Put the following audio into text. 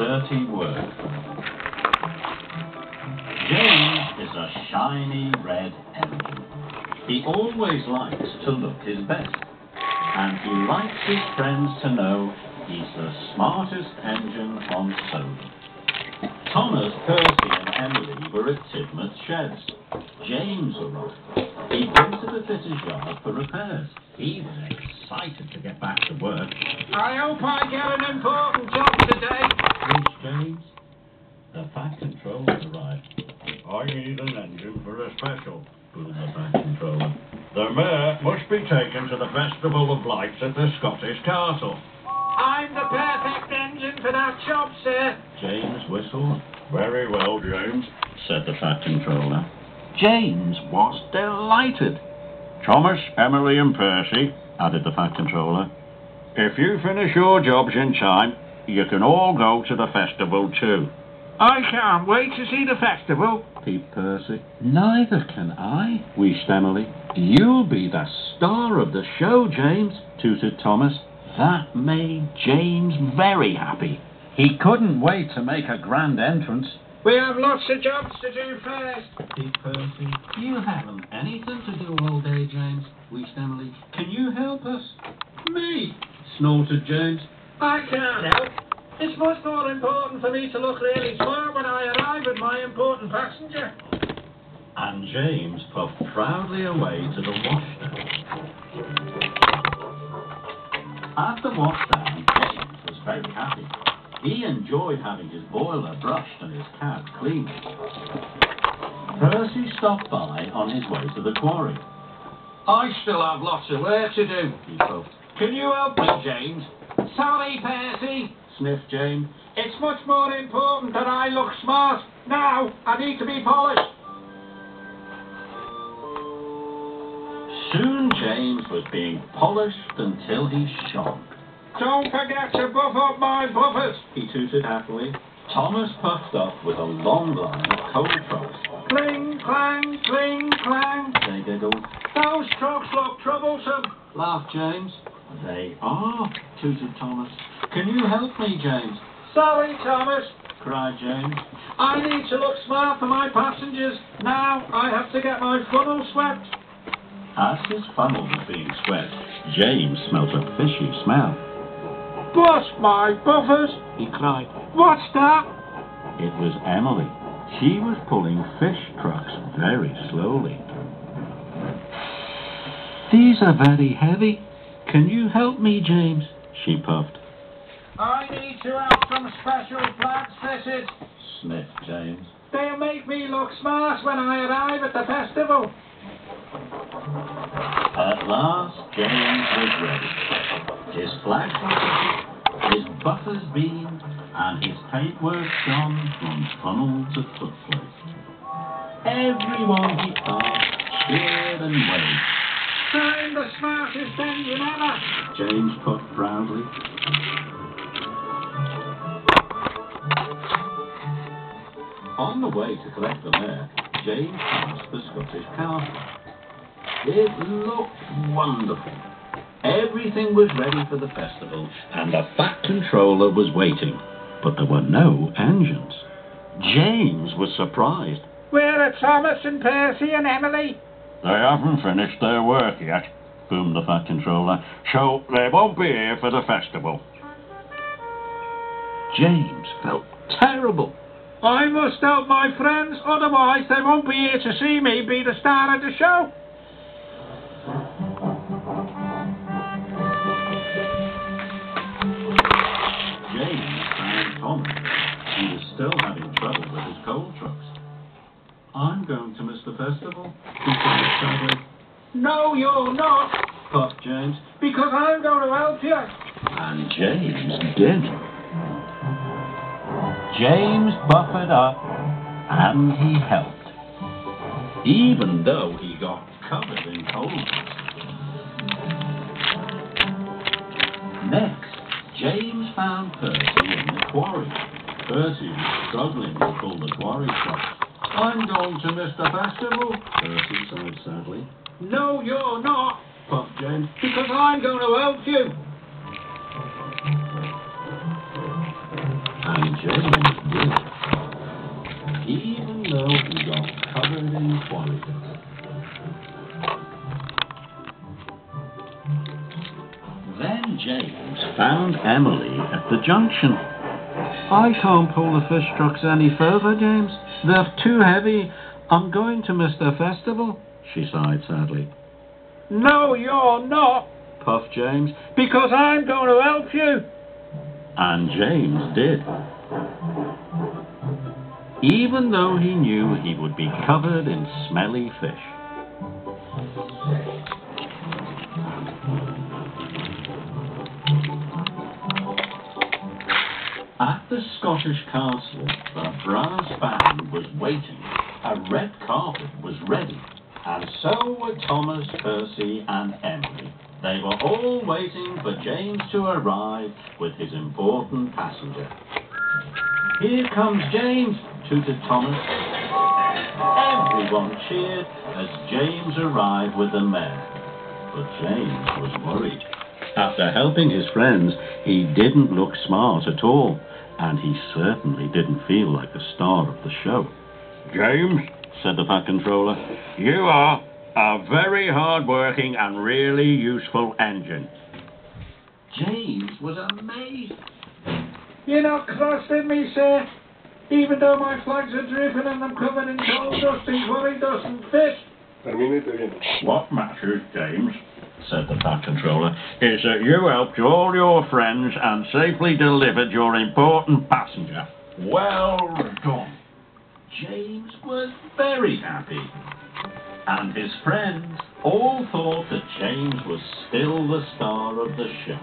dirty work. James is a shiny red engine. He always likes to look his best, and he likes his friends to know he's the smartest engine on Soda. Thomas, Percy and Emily were at Tidmouth Sheds. James arrived. He'd been to the fitter's yard for repairs. He was excited to get back to work. I hope I get an important job today. Reached James. The Fat Controller arrived. I need an engine for a special, boomed the Fat Controller. The mare must be taken to the Festival of Lights at the Scottish Castle. I'm the perfect engine for that job, sir. James whistled. Very well, James, said the Fat Controller. James was delighted. Thomas, Emily and Percy, added the Fat Controller, if you finish your jobs in time, you can all go to the festival too. I can't wait to see the festival, peeped Percy. Neither can I, wheezed Emily. You'll be the star of the show, James, tooted Thomas. That made James very happy. He couldn't wait to make a grand entrance. We have lots of jobs to do first, peeped Percy. You haven't anything to do all day, James, wheezed Emily. Can you help us? Me, snorted James. I can't help. It's much more important for me to look really smart when I arrive with my important passenger. And James puffed proudly away to the washdown. At the washdown, James was very happy. He enjoyed having his boiler brushed and his cab cleaned. Percy stopped by on his way to the quarry. I still have lots of work to do, he puffed. Can you help me, James? Sorry, Percy, sniffed James. It's much more important that I look smart. Now, I need to be polished. Soon James was being polished until he shone. Don't forget to buff up my buffers, he tooted happily. Thomas puffed off with a long line of coal trucks. Cling, clang, cling, clang, they giggled. Those trucks look troublesome, laughed James. They are, tooted Thomas. Can you help me, James? Sorry, Thomas, cried James. I need to look smart for my passengers. Now I have to get my funnel swept. As his funnel was being swept, James smelt a fishy smell. Bust my buffers, he cried. What's that? It was Emily. She was pulling fish trucks very slowly. These are very heavy. Can you help me, James? She puffed. I need to have some special flags fitted, sniffed James. They'll make me look smart when I arrive at the festival. At last, James was ready. His flags were fitted, his buffers beamed, and his paintwork shone from funnel to footplate. Everyone he passed cheered and waved. I'm the smartest engine ever, James puffed proudly. On the way to collect the mare, James passed the Scottish Castle. It looked wonderful. Everything was ready for the festival, and the Fat Controller was waiting, but there were no engines. James was surprised. Where are Thomas and Percy and Emily? They haven't finished their work yet, boomed the Fat Controller, so they won't be here for the festival. James felt terrible. I must help my friends, otherwise they won't be here to see me be the star of the show. James found Thomas. He was still having trouble with his coal trucks. I'm going to miss the festival, he said sadly. No, you're not, puffed James, because I'm going to help you. And James did. James buffered up, and he helped, even though he got covered in coal dust. Next, James found Percy in the quarry. Percy was struggling to pull the quarry truck. I'm going to miss the festival, Percy sighed sadly. No, you're not, puffed James, because I'm going to help you. And And James did, even though he got covered in quarry dust. Then James found Emily at the junction. "I can't pull the fish trucks any further, James. They're too heavy. I'm going to miss the festival," she sighed sadly. No, you're not, puffed James, because I'm going to help you. And James did. Even though he knew he would be covered in smelly fish. At the Scottish castle, the brass band was waiting. A red carpet was ready. And so were Thomas, Percy, and Emily. They were all waiting for James to arrive with his important passenger. "Here comes James," tooted Thomas. Everyone cheered as James arrived with the mare. But James was worried. After helping his friends, he didn't look smart at all, and he certainly didn't feel like the star of the show. "James," said the Pack Controller, "you are a very hard-working and really useful engine." James was amazed. You're not cross with me, sir, even though my flags are dripping and I'm covered in coal dust and quarry dust and fish. "What matters, James," said the Pack Controller, "is that you helped all your friends and safely delivered your important passenger. Well done." James was very happy. And his friends all thought that James was still the star of the show.